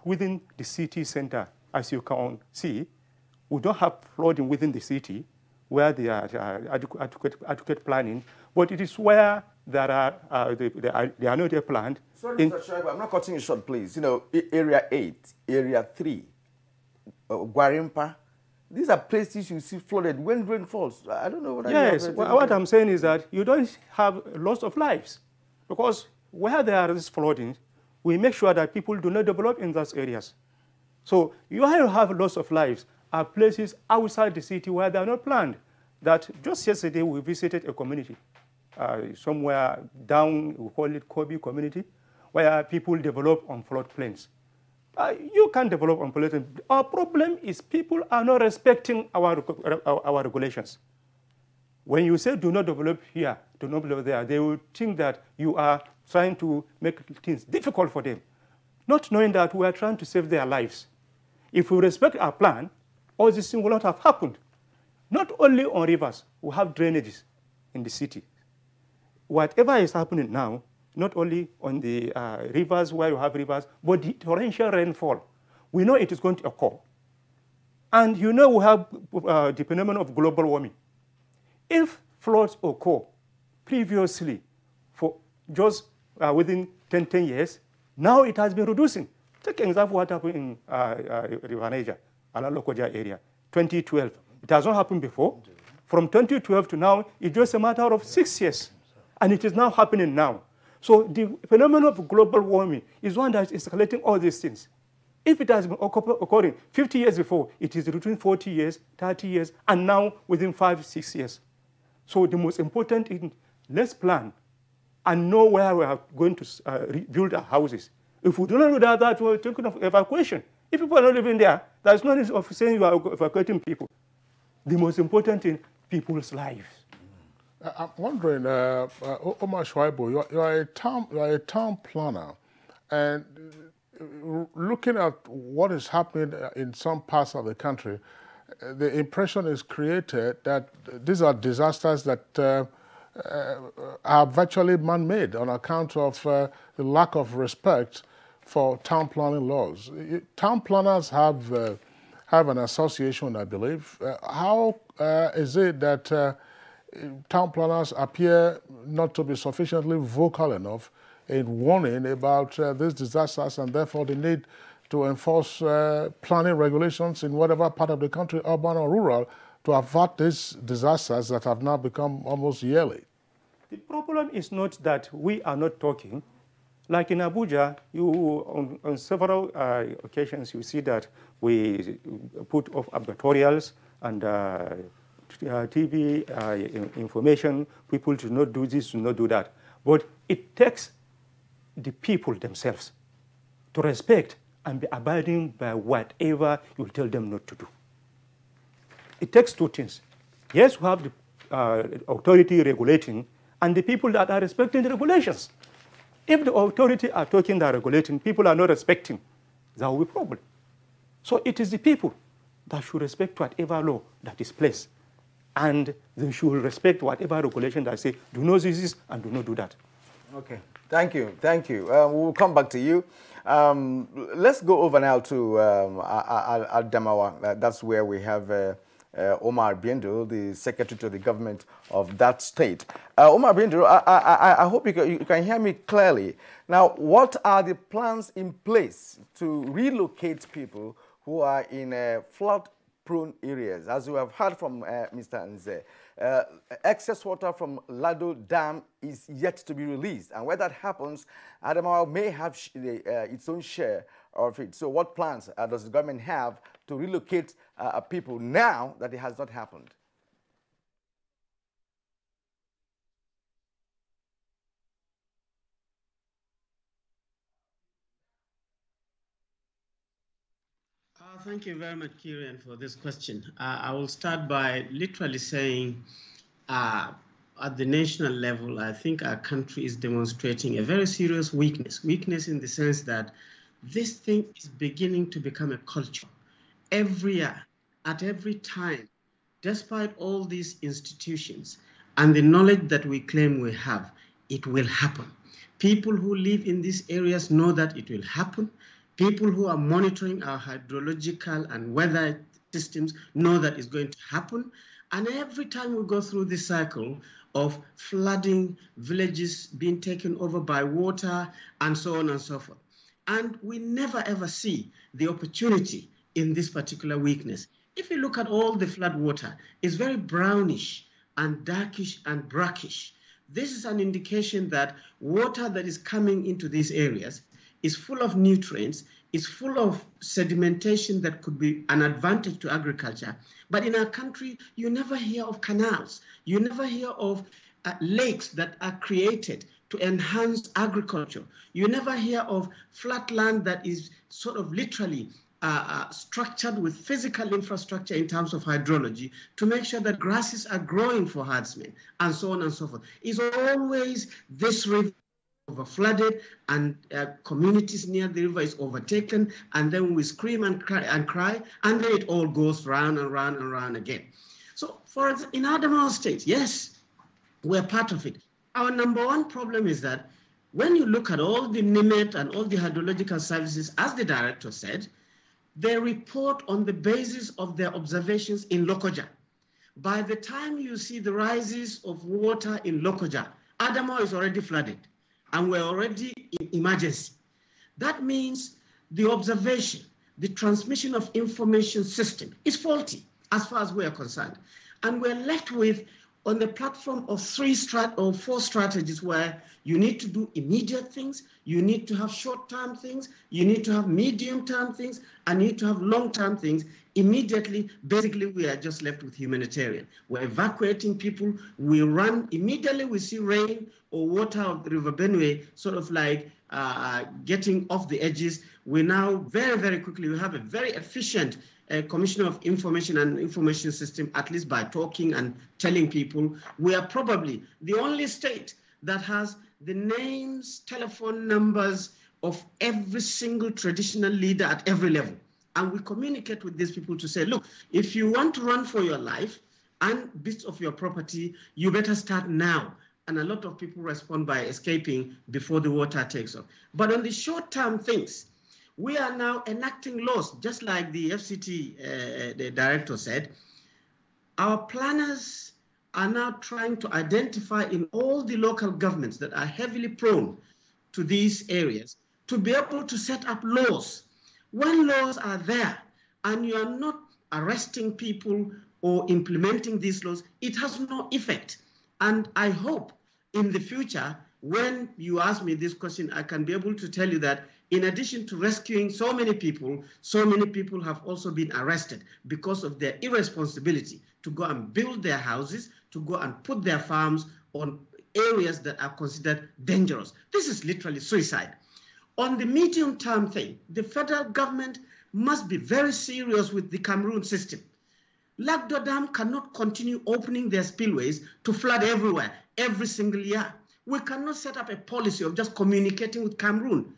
within the city center, as you can see, we don't have flooding within the city where there are adequate planning, but it is where there are not planned. Sorry, Mr. Shaibu, I'm not cutting you short, please. You know, Area 8, Area 3, Gwarimpa, these are places you see flooded when rain falls. I don't know what Yes, what I'm saying is that you don't have loss of lives, because where there is flooding, we make sure that people do not develop in those areas. So you have loss of lives are places outside the city where they are not planned. That just yesterday we visited a community, somewhere down, we call it Kobe community, where people develop on floodplains. You can't develop on floodplains. Our problem is people are not respecting our regulations. When you say do not develop here, do not develop there, they will think that you are trying to make things difficult for them, not knowing that we are trying to save their lives. If we respect our plan, all these things will not have happened. Not only on rivers, we have drainages in the city. Whatever is happening now, not only on the rivers where you have rivers, but the torrential rainfall, we know it is going to occur. And you know we have the phenomenon of global warming. If floods occur previously for just within 10 years, now it has been reducing. Take an example what happened in River Niger, Alalokoja area, 2012. It has not happened before. From 2012 to now, it's just a matter of 6 years. And it is now happening now. So the phenomenon of global warming is one that is escalating all these things. If it has been occurring 50 years before, it is between 40 years, 30 years, and now within 5, 6 years. So the most important is let's plan and know where we are going to rebuild our houses. If we do not do that, we're thinking of evacuation. If people are not living there, there's no need of saying you are evacuating people. The most important thing, people's lives. I'm wondering, Omar Shuaibu, you're a town planner, and looking at what is happening in some parts of the country, the impression is created that these are disasters that are virtually man-made on account of the lack of respect for town planning laws. Town planners have an association, I believe. How is it that town planners appear not to be sufficiently vocal enough in warning about these disasters and therefore the need to enforce planning regulations in whatever part of the country, urban or rural, to avert these disasters that have now become almost yearly? The problem is not that we are not talking. Like in Abuja, on several occasions, you see that we put off advertorials and TV information, people should not do this, should not do that. But it takes the people themselves to respect and be abiding by whatever you tell them not to do. It takes two things. Yes, we have the authority regulating and the people that are respecting the regulations. If the authority are talking, they are regulating, people are not respecting, there will be a problem. So it is the people that should respect whatever law that is placed. And they should respect whatever regulation that say, do not do this and do not do that. Okay, thank you, thank you. We'll come back to you. Let's go over now to Adamawa. That's where we have Omar Biendo, the secretary to the government of that state. Omar Biendo, I hope you can hear me clearly. Now, what are the plans in place to relocate people who are in flood-prone areas? As you have heard from Mr. Nze, excess water from Lado Dam is yet to be released. And when that happens, Adamawa may have its own share of it. So what plans does the government have to relocate people now that it has not happened? Thank you very much, Kieran, for this question. I will start by literally saying at the national level, I think our country is demonstrating a very serious weakness. Weakness in the sense that this thing is beginning to become a culture. Every year, at every time, despite all these institutions and the knowledge that we claim we have, it will happen. People who live in these areas know that it will happen. People who are monitoring our hydrological and weather systems know that it's going to happen. And every time we go through this cycle of flooding, villages being taken over by water, and so on and so forth. And we never ever see the opportunity in this particular weakness. If you look at all the flood water, it's very brownish and darkish and brackish. This is an indication that water that is coming into these areas is full of nutrients, is full of sedimentation that could be an advantage to agriculture. But in our country, you never hear of canals. You never hear of lakes that are created to enhance agriculture. You never hear of flat land that is sort of literally structured with physical infrastructure in terms of hydrology to make sure that grasses are growing for herdsmen, and so on and so forth. It's always this river over-flooded, and communities near the river is overtaken, and then we scream and cry, and then it all goes round and round and round again. So in Adamawa State, yes, we're part of it. Our number one problem is that when you look at all the NIMET and all the hydrological services, as the director said, they report on the basis of their observations in Lokoja. By the time you see the rises of water in Lokoja, Adamawa is already flooded, and we're already in emergency. That means the observation, the transmission of information system is faulty as far as we are concerned. And we're left with, on the platform of 4 strategies where you need to do immediate things, you need to have short-term things, you need to have medium-term things, and you need to have long-term things. Immediately, basically, we are just left with humanitarian. We're evacuating people. We run immediately. We see rain or water of the River Benue sort of like getting off the edges. We now very, very quickly, we have a very efficient Commissioner of Information and Information System, at least by talking and telling people. We are probably the only state that has the names, telephone numbers of every single traditional leader at every level. And we communicate with these people to say, look, if you want to run for your life and bits of your property, you better start now. And a lot of people respond by escaping before the water takes off. But on the short-term things, we are now enacting laws, just like the FCT the director said. Our planners are now trying to identify in all the local governments that are heavily prone to these areas to be able to set up laws. When laws are there and you are not arresting people or implementing these laws, it has no effect. And I hope in the future, when you ask me this question, I can be able to tell you that in addition to rescuing so many people have also been arrested because of their irresponsibility to go and build their houses, to go and put their farms on areas that are considered dangerous. This is literally suicide. On the medium-term thing, the federal government must be very serious with the Cameroon system. Lagdo Dam cannot continue opening their spillways to flood everywhere, every single year. We cannot set up a policy of just communicating with Cameroon.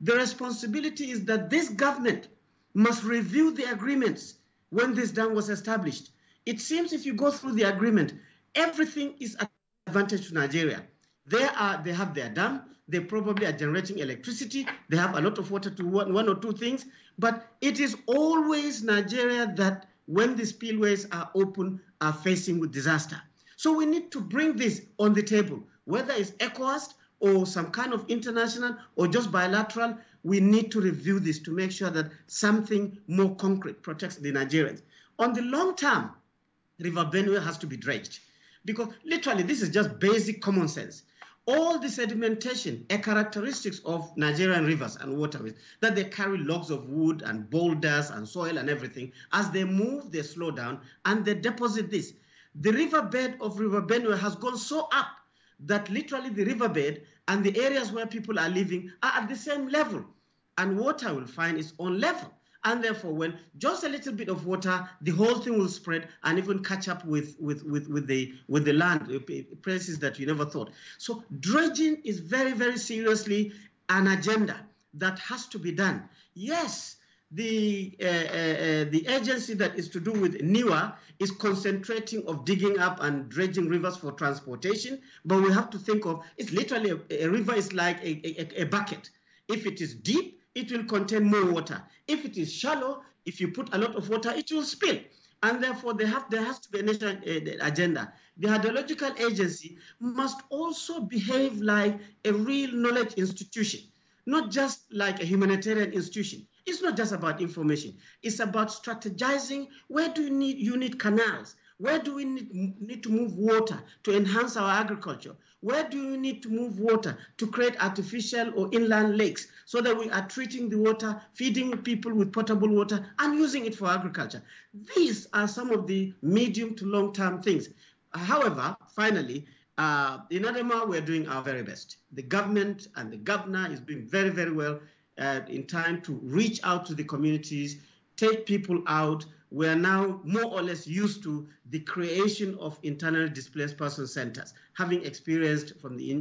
The responsibility is that this government must review the agreements when this dam was established. It seems if you go through the agreement, everything is an advantage to Nigeria. They have their dam, they probably are generating electricity, they have a lot of water to one or two things, but it is always Nigeria that when the spillways are open are facing with disaster. So we need to bring this on the table, whether it's ECOWAS or some kind of international or just bilateral. We need to review this to make sure that something more concrete protects the Nigerians. On the long term, River Benue has to be dredged because literally this is just basic common sense. All the sedimentation, a characteristics of Nigerian rivers and waterways, that they carry logs of wood and boulders and soil and everything. As they move, they slow down and they deposit this. The riverbed of River Benue has gone so up that literally the riverbed and the areas where people are living are at the same level. And water will find its own level. And therefore, when just a little bit of water, the whole thing will spread and even catch up with the land, places that you never thought. So dredging is very, very seriously an agenda that has to be done. Yes, the agency that is to do with NIWA is concentrating of digging up and dredging rivers for transportation, but we have to think of, it's literally, a river is like a bucket. If it is deep, it will contain more water. If it is shallow, if you put a lot of water, it will spill. And therefore, there has to be a national agenda. The hydrological agency must also behave like a real knowledge institution, not just like a humanitarian institution. It's not just about information. It's about strategizing. Where do you need canals? Where do we need to move water to enhance our agriculture? Where do we need to move water to create artificial or inland lakes so that we are treating the water, feeding people with potable water, and using it for agriculture? These are some of the medium to long-term things. However, finally, in Adamawa, we're doing our very best. The government and the governor is doing very, very well in time to reach out to the communities, take people out. We are now more or less used to the creation of internally displaced person centers, having experienced from the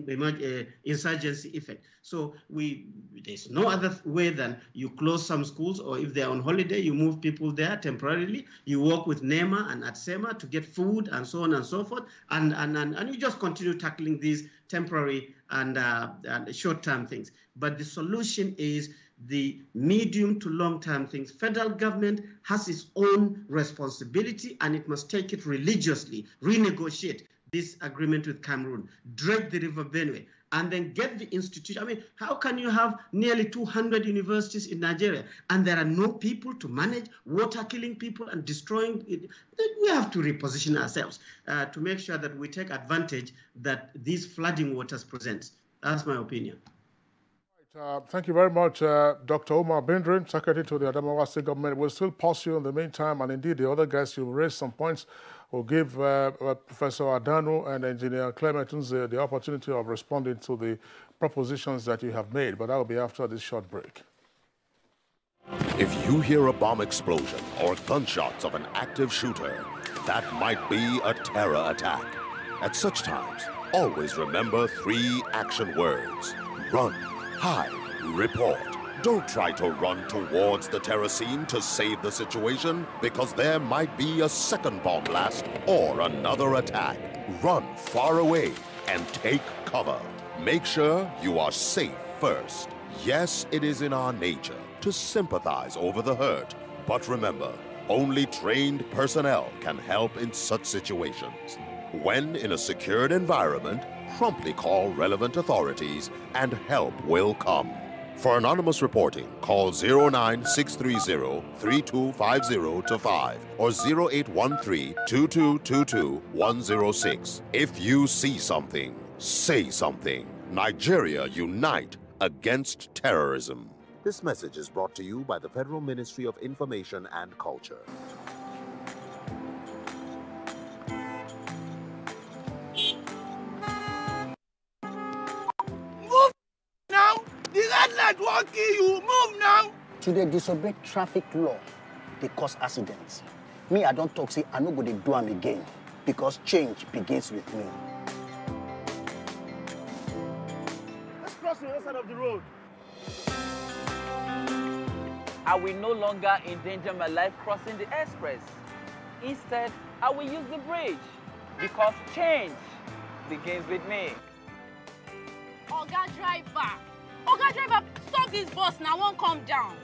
insurgency effect. So there's no other way than you close some schools, or if they're on holiday, you move people there temporarily. You work with NEMA and ATSEMA to get food and so on and so forth. And you just continue tackling these temporary and short-term things. But the solution is the medium to long-term things. Federal government has its own responsibility, and it must take it religiously, renegotiate this agreement with Cameroon, dredge the River Benue, and then get the institution. I mean, how can you have nearly 200 universities in Nigeria and there are no people to manage water, killing people and destroying it? We have to reposition ourselves to make sure that we take advantage that these flooding waters present. That's my opinion. Thank you very much, Dr. Omar Bindrin, Secretary to the Adamawa State Government. We'll still pause you in the meantime, and indeed the other guests, you'll raise some points. We'll give Professor Adanu and Engineer Clement the opportunity of responding to the propositions that you have made, but that will be after this short break. If you hear a bomb explosion or gunshots of an active shooter, that might be a terror attack. At such times, always remember 3 action words: run, hide, report. Don't try to run towards the terror scene to save the situation, because there might be a second bomb blast or another attack. Run far away and take cover. Make sure you are safe first. Yes, it is in our nature to sympathize over the hurt, but remember, only trained personnel can help in such situations. When in a secured environment, promptly call relevant authorities and help will come. For anonymous reporting, call 09630-3250-5 or 0813-2222-106. If you see something, say something. Nigeria, unite against terrorism. This message is brought to you by the Federal Ministry of Information and Culture. Won't kill you. Move now. To the disobey traffic law, they cause accidents. Me, I don't talk, say, I no go to do them again, because change begins with me. Let's cross the other side of the road. I will no longer endanger my life crossing the express. Instead, I will use the bridge, because change begins with me. Oga driver, stop this bus now, won't come down.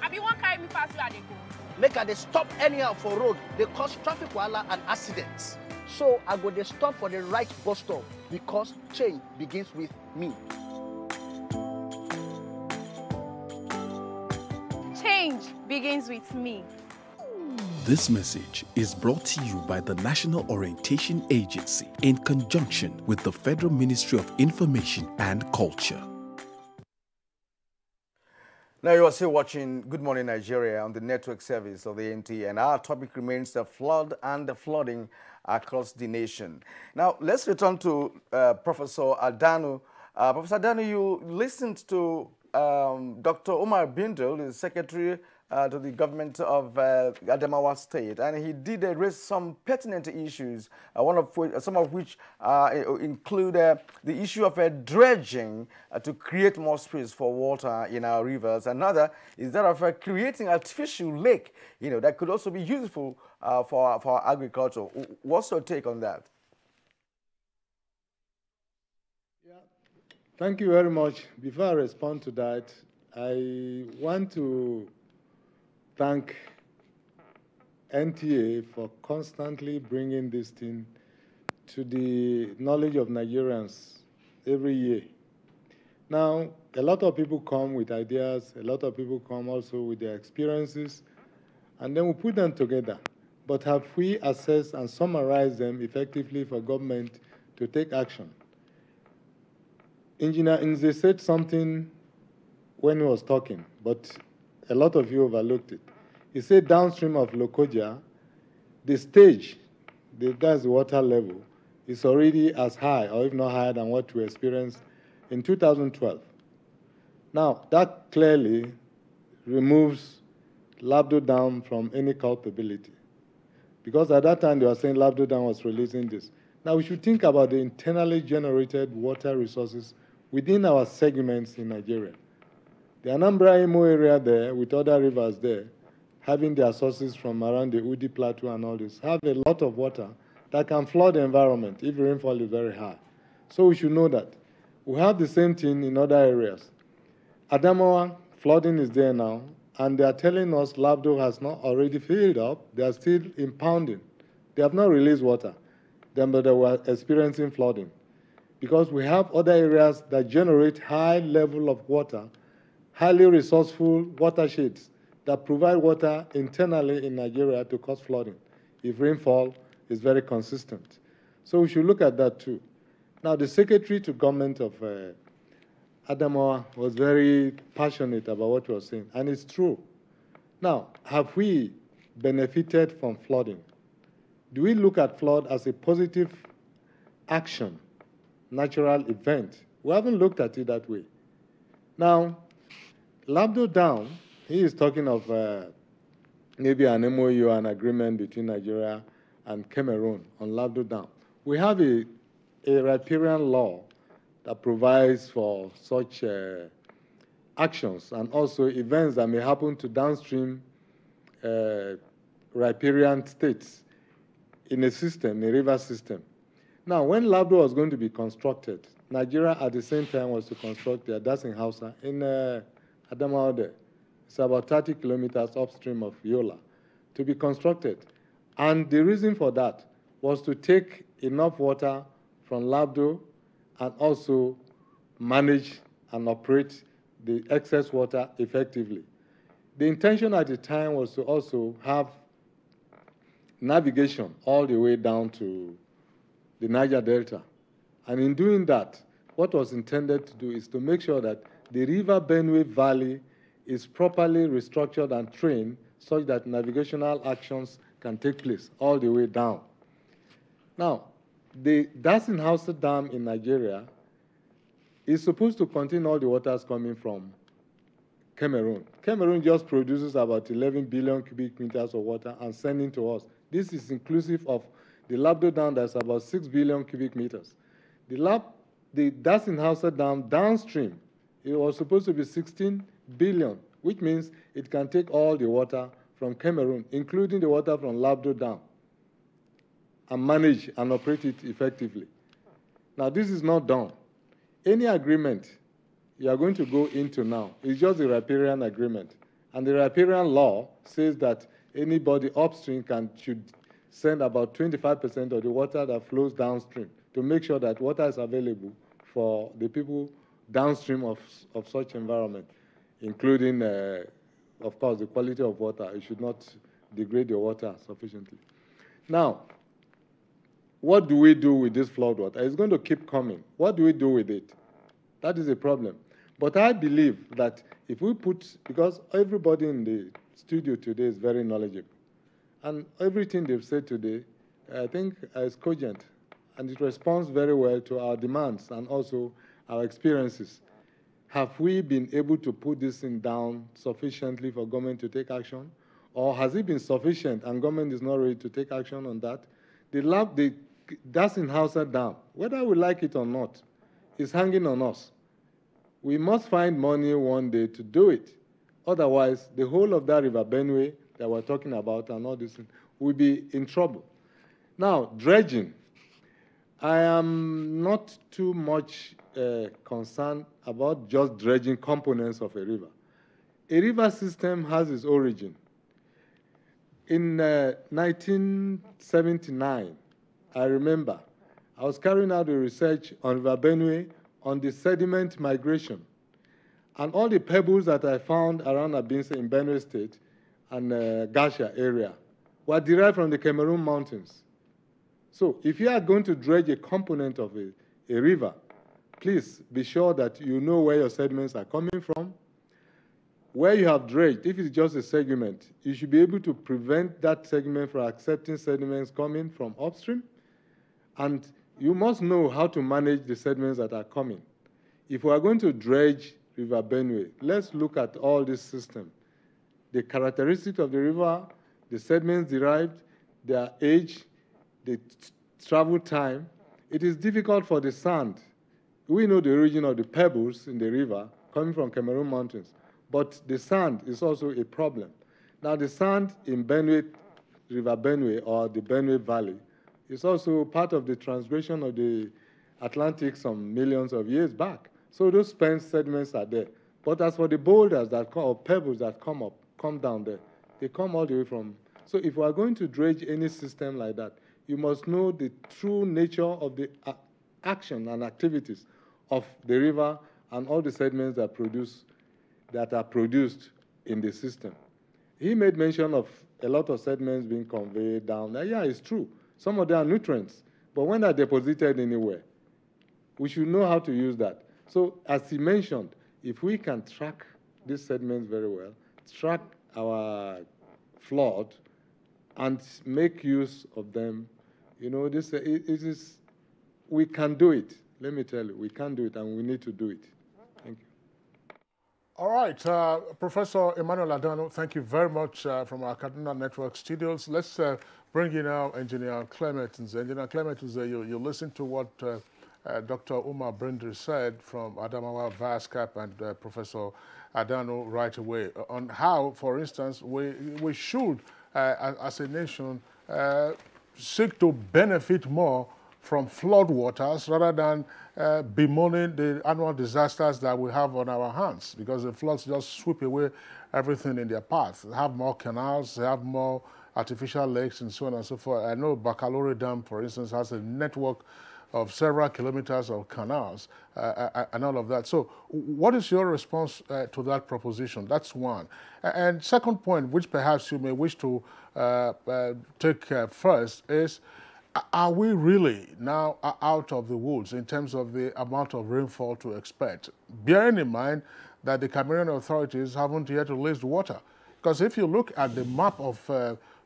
I be won't carry me past where they go. Make they stop anyhow for road, they cause traffic wahala and accidents. So I go they stop for the right bus stop, because change begins with me. Change begins with me. This message is brought to you by the National Orientation Agency in conjunction with the Federal Ministry of Information and Culture. Now you are still watching Good Morning Nigeria on the network service of the NTA, and our topic remains the flood and the flooding across the nation. Now let's return to Professor Adanu. Professor Adanu, you listened to Dr. Omar Bindle, the Secretary to the government of Adamawa State, and he did raise some pertinent issues, some of which include the issue of dredging to create more space for water in our rivers. Another is that of creating artificial lake, that could also be useful for our agriculture. What's your take on that? Yeah. Thank you very much. Before I respond to that, I want to thank NTA for constantly bringing this thing to the knowledge of Nigerians every year. Now, a lot of people come with ideas, a lot of people come also with their experiences, and then we put them together. But have we assessed and summarized them effectively for government to take action? Engineer Nze said something when he was talking, but a lot of you overlooked it. He said downstream of Lokoja, the stage, that's the water level, is already as high, or if not higher than what we experienced in 2012. Now, that clearly removes Labdo Dam from any culpability. Because at that time, they were saying Labdo Dam was releasing this. Now, we should think about the internally generated water resources within our segments in Nigeria. The Anambra Imo area there, with other rivers there, having their sources from around the Udi Plateau and all this, have a lot of water that can flood the environment if rainfall is very high. So we should know that. We have the same thing in other areas. Adamawa, flooding is there now, and they are telling us Labdo has not already filled up. They are still impounding. They have not released water, but they were experiencing flooding. Because we have other areas that generate high level of water, highly resourceful watersheds that provide water internally in Nigeria to cause flooding if rainfall is very consistent. So we should look at that too. Now, the secretary to government of Adamawa was very passionate about what he was saying, and it's true. Now, have we benefited from flooding? Do we look at flood as a positive action, natural event? We haven't looked at it that way. Now, Labdo Dam, he is talking of maybe an MOU, an agreement between Nigeria and Cameroon on Labdo Dam. We have a riparian law that provides for such actions and also events that may happen to downstream riparian states in a system, a river system. Now, when Labdo was going to be constructed, Nigeria at the same time was to construct their Dasin Hausa in Adamawa there. It's about 30 kilometers upstream of Yola to be constructed. And the reason for that was to take enough water from Labdo and also manage and operate the excess water effectively. The intention at the time was to also have navigation all the way down to the Niger Delta. And in doing that, what was intended to do is to make sure that the River Benue Valley is properly restructured and trained such that navigational actions can take place all the way down. Now, the Dasin Hausa Dam in Nigeria is supposed to contain all the waters coming from Cameroon. Cameroon just produces about 11 billion cubic meters of water and sending to us. This is inclusive of the Labdo Dam that's about 6 billion cubic meters. The Dasin Hausa Dam downstream, it was supposed to be 16 billion, which means it can take all the water from Cameroon, including the water from Labdo Dam, and manage and operate it effectively. Now, this is not done. Any agreement you are going to go into now is just a riparian agreement. And the riparian law says that anybody upstream should send about 25% of the water that flows downstream to make sure that water is available for the people downstream of such environment, including, of course, the quality of water. You should not degrade your water sufficiently. Now, what do we do with this flood water? It's going to keep coming. What do we do with it? That is a problem. But I believe that if we because everybody in the studio today is very knowledgeable, and everything they've said today, I think is cogent, and it responds very well to our demands and also our experiences. Have we been able to put this thing down sufficiently for government to take action? Or has it been sufficient and government is not ready to take action on that? The Dasin Hausa Dam, whether we like it or not, is hanging on us. We must find money one day to do it. Otherwise, the whole of that River Benue that we're talking about and all this will be in trouble. Now, dredging. I am not too much concerned about just dredging components of a river. A river system has its origin. In 1979, I remember, I was carrying out a research on River Benue on the sediment migration. And all the pebbles that I found around Abinse in Benue State and Gasha area were derived from the Cameroon Mountains. So if you are going to dredge a component of a river, please be sure that you know where your sediments are coming from. Where you have dredged, if it's just a segment, you should be able to prevent that segment from accepting sediments coming from upstream. And you must know how to manage the sediments that are coming. If we are going to dredge River Benue, let's look at all this system. The characteristics of the river, the sediments derived, their age, the travel time. It is difficult for the sand. We know the origin of the pebbles in the river coming from Cameroon Mountains, but the sand is also a problem. Now, the sand in Benue, River Benue, or the Benue Valley, is also part of the transgression of the Atlantic some millions of years back. So those spent sediments are there. But as for the boulders that come, or pebbles that come down there, they come all the way from. So if we are going to dredge any system like that, you must know the true nature of the action and activities of the river and all the sediments that are produced in the system. He made mention of a lot of sediments being conveyed down there. Yeah, it's true. Some of them are nutrients, but when they're deposited anywhere, we should know how to use that. So as he mentioned, if we can track these sediments very well, track our flood, and make use of them, you know, we can do it. Let me tell you, we can do it, and we need to do it. Thank you. All right, Professor Emmanuel Adano, thank you very much from our Kaduna Network studios. Let's bring in now Engineer Clement. Engineer Clement, you listen to what Dr. Umar Brindri said from Adamawa, VASCAP, and Professor Adano right away on how, for instance, we should, as a nation, seek to benefit more from flood waters rather than bemoaning the annual disasters that we have on our hands, because the floods just sweep away everything in their path. They have more canals, they have more artificial lakes, and so on and so forth. I know Bakalore Dam, for instance, has a network of several kilometers of canals and all of that. So what is your response to that proposition? That's one. And second point, which perhaps you may wish to take first, is are we really now out of the woods in terms of the amount of rainfall to expect, bearing in mind that the Cameroonian authorities haven't yet released water? Because if you look at the map of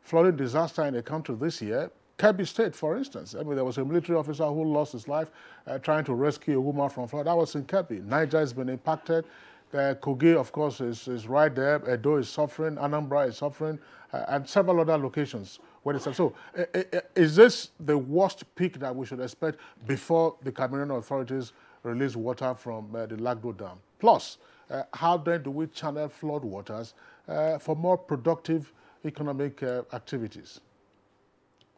flooding disaster in the country this year, Kebbi State, for instance, I mean, there was a military officer who lost his life trying to rescue a woman from flood. That was in Kebbi. Niger has been impacted. Kogi, of course, is right there. Edo is suffering. Anambra is suffering. And several other locations. So is this the worst peak that we should expect before the Cameroonian authorities release water from the Lagdo Dam? Plus, how then do we channel flood waters for more productive economic activities?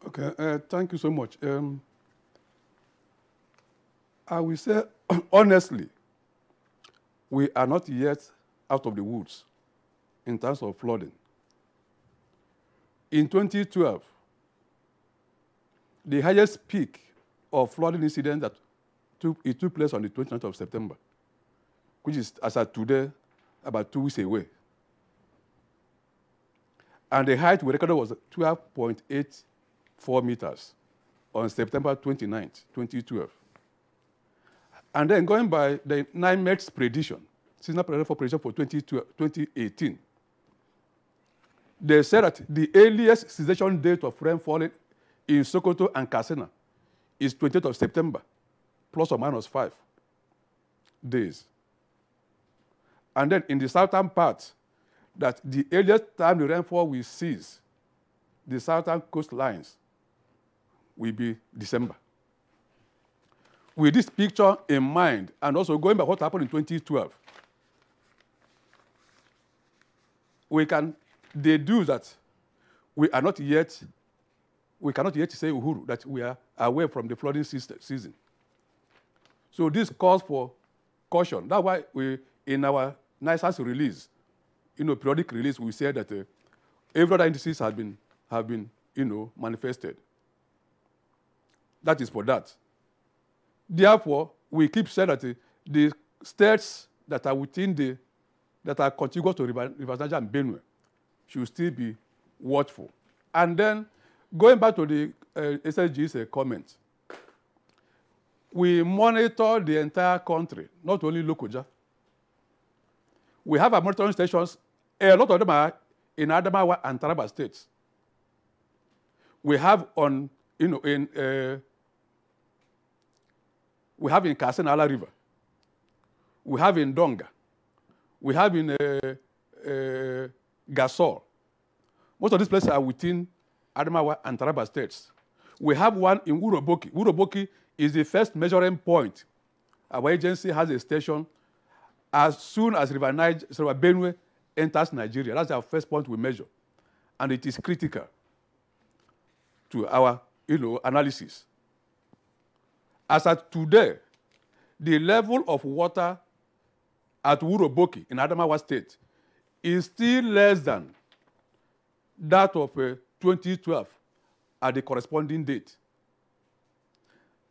Okay, thank you so much. I will say, honestly, we are not yet out of the woods in terms of flooding. In 2012, the highest peak of flooding incident that took place on the 29th of September, which is, as of today, about 2 weeks away. And the height we recorded was 12.84 meters on September 29th, 2012. And then going by the NIMET's prediction, seasonal prediction for 2018, they said that the earliest cessation date of rainfall in Sokoto and Katsina is 28th of September, plus or minus 5 days. And then in the southern part, that the earliest time the rainfall will cease, the southern coastlines, will be December. With this picture in mind, and also going by what happened in 2012, we can deduce that we cannot yet say, Uhuru, that we are away from the flooding season. So this calls for caution. That's why we, in our NISAS release, periodic release, we say that every other indices have been manifested. That is for that. Therefore, we keep saying that the states that are that are contiguous to Rivers Niger and Benue should still be watchful. And then, going back to the SSG's comment, we monitor the entire country, not only Lokoja. We have our monitoring stations. A lot of them are in Adamawa and Taraba states. We have we have in Kasenala River. We have in Donga. We have in Gasol. Most of these places are within Adamawa and Taraba states. We have one in Uroboki. Uroboki is the first measuring point. Our agency has a station as soon as River Benue enters Nigeria. That's our first point we measure. And it is critical to our analysis. As at today, the level of water at Uroboki in Adamawa State is still less than that of 2012 at the corresponding date.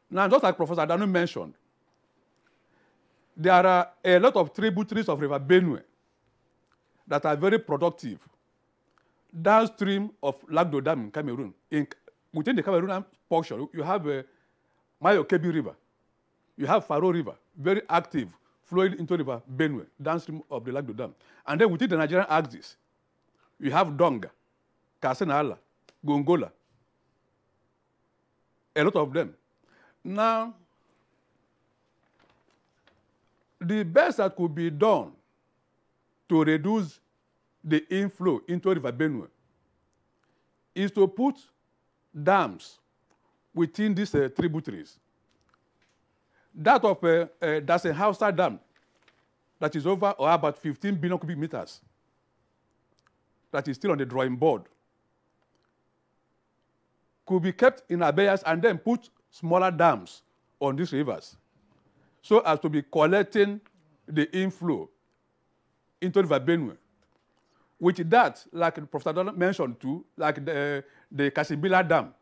Now, just like Professor Adanu mentioned, there are a lot of tributaries of River Benue that are very productive downstream of Lagdo Dam in Cameroon. Within the Cameroon portion, you have Mayokebi River. You have Faro River, very active, flowing into River Benue, downstream of the Lagdo Dam. And then within the Nigerian axis, you have Donga, Kasenala, Gongola, a lot of them. Now, the best that could be done to reduce the inflow into River Benue is to put dams within these tributaries. That of Dasenhauser Dam, that is over or about 15 billion cubic meters, that is still on the drawing board, could be kept in abeyance and then put smaller dams on these rivers so as to be collecting the inflow into River Benue. With that, like Professor Donald mentioned too, like the Kasibila Dam,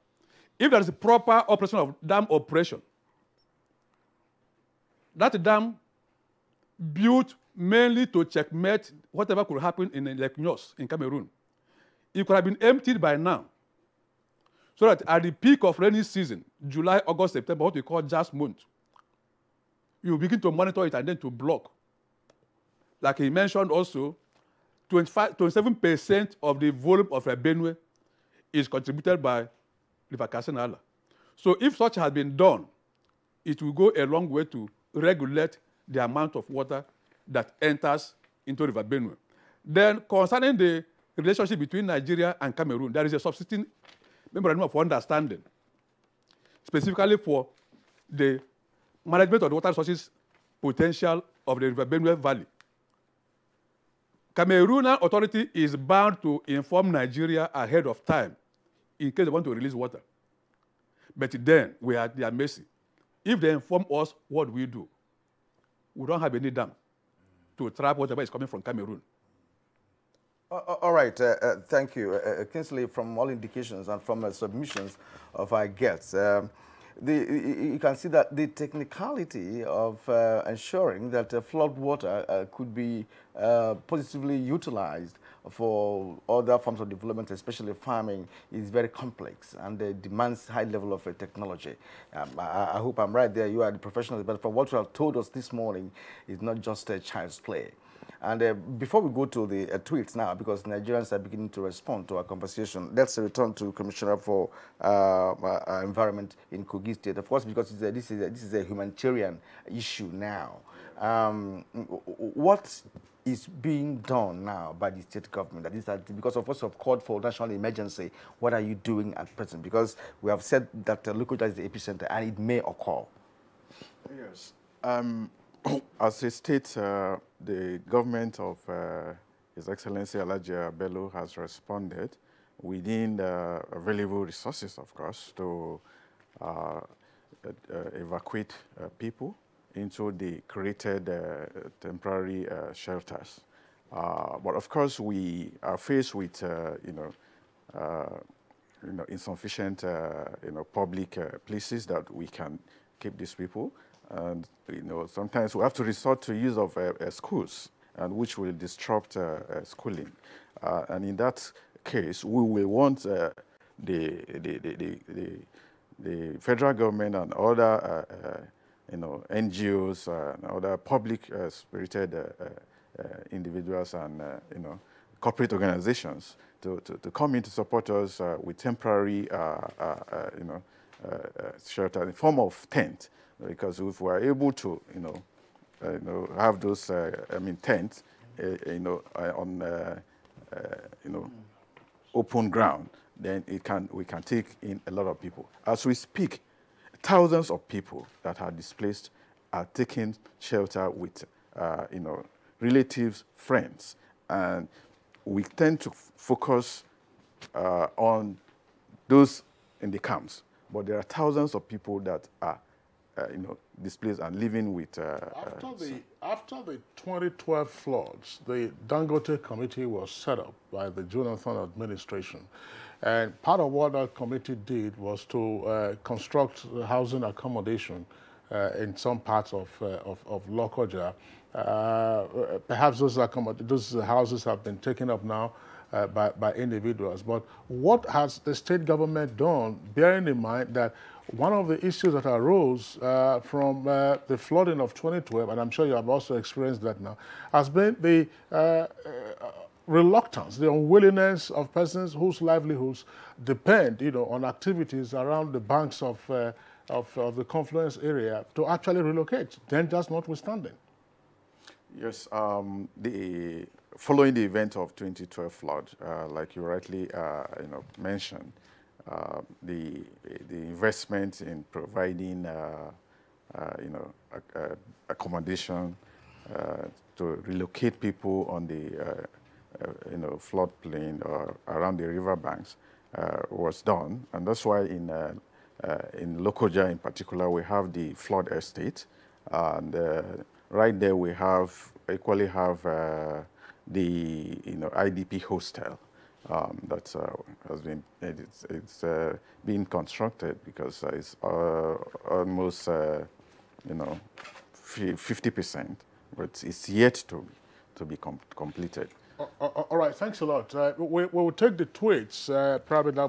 if there is a proper operation of dam operation, that dam built mainly to checkmate whatever could happen in Lake Nyos in Cameroon, it could have been emptied by now. So that at the peak of rainy season, July, August, September, what we call just month, you begin to monitor it and then to block. Like he mentioned also, 27% of the volume of Benue is contributed by River Kasenala. So if such has been done, it will go a long way to regulate the amount of water that enters into River Benue. Then concerning the relationship between Nigeria and Cameroon, there is a subsisting memorandum of understanding, specifically for the management of the water resources potential of the River Benue Valley. Cameroonian authority is bound to inform Nigeria ahead of time in case they want to release water. But then we are at their mercy. If they inform us, what do? We don't have any dam to trap whatever is coming from Cameroon. All right, thank you. Kingsley, from all indications and from submissions of our guests, you can see that the technicality of ensuring that flood water could be positively utilized for other forms of development, especially farming, is very complex and demands high level of technology. I hope I'm right there. You are the professionals, but from what you have told us this morning, it's not just a child's play. And before we go to the tweets now, because Nigerians are beginning to respond to our conversation, let's return to Commissioner for Environment in Kogi State. Of course, because this is a humanitarian issue now. What is being done now by the state government? That is because of what you have called for national emergency, what are you doing at present? Because we have said that Lokoja is the epicenter and it may occur. Yes. As a state, the government of His Excellency Alhaji Bello has responded within the available resources, of course, to evacuate people into the created temporary shelters. But of course, we are faced with, insufficient, public places that we can keep these people. And, sometimes we have to resort to use of schools, and which will disrupt schooling. And in that case, we will want the federal government and other, NGOs and other public-spirited individuals and, corporate organizations to come in to support us with temporary, shelter in the form of tent. Because if we are able to, have those, tents, on, open ground, then we can take in a lot of people. As we speak, thousands of people that are displaced are taking shelter with, relatives, friends, and we tend to focus on those in the camps. But there are thousands of people that are, displaced and living with. After the 2012 floods, the Dangote Committee was set up by the Jonathan administration. And part of what that committee did was to construct housing accommodation in some parts of Lokoja. Perhaps those houses have been taken up now by individuals. But what has the state government done, bearing in mind that one of the issues that arose from the flooding of 2012, and I'm sure you have also experienced that now, has been the reluctance, the unwillingness of persons whose livelihoods depend, on activities around the banks of the confluence area to actually relocate, dangers notwithstanding. Yes, following the event of 2012 flood, like you rightly mentioned, the investment in providing accommodation to relocate people on the floodplain or around the riverbanks was done, and that's why in Lokoja in particular we have the flood estate, and right there we equally have the IDP hostel that has been being constructed, because it's almost 50%, but it's yet to be completed. All right, thanks a lot. We will take the tweets probably now.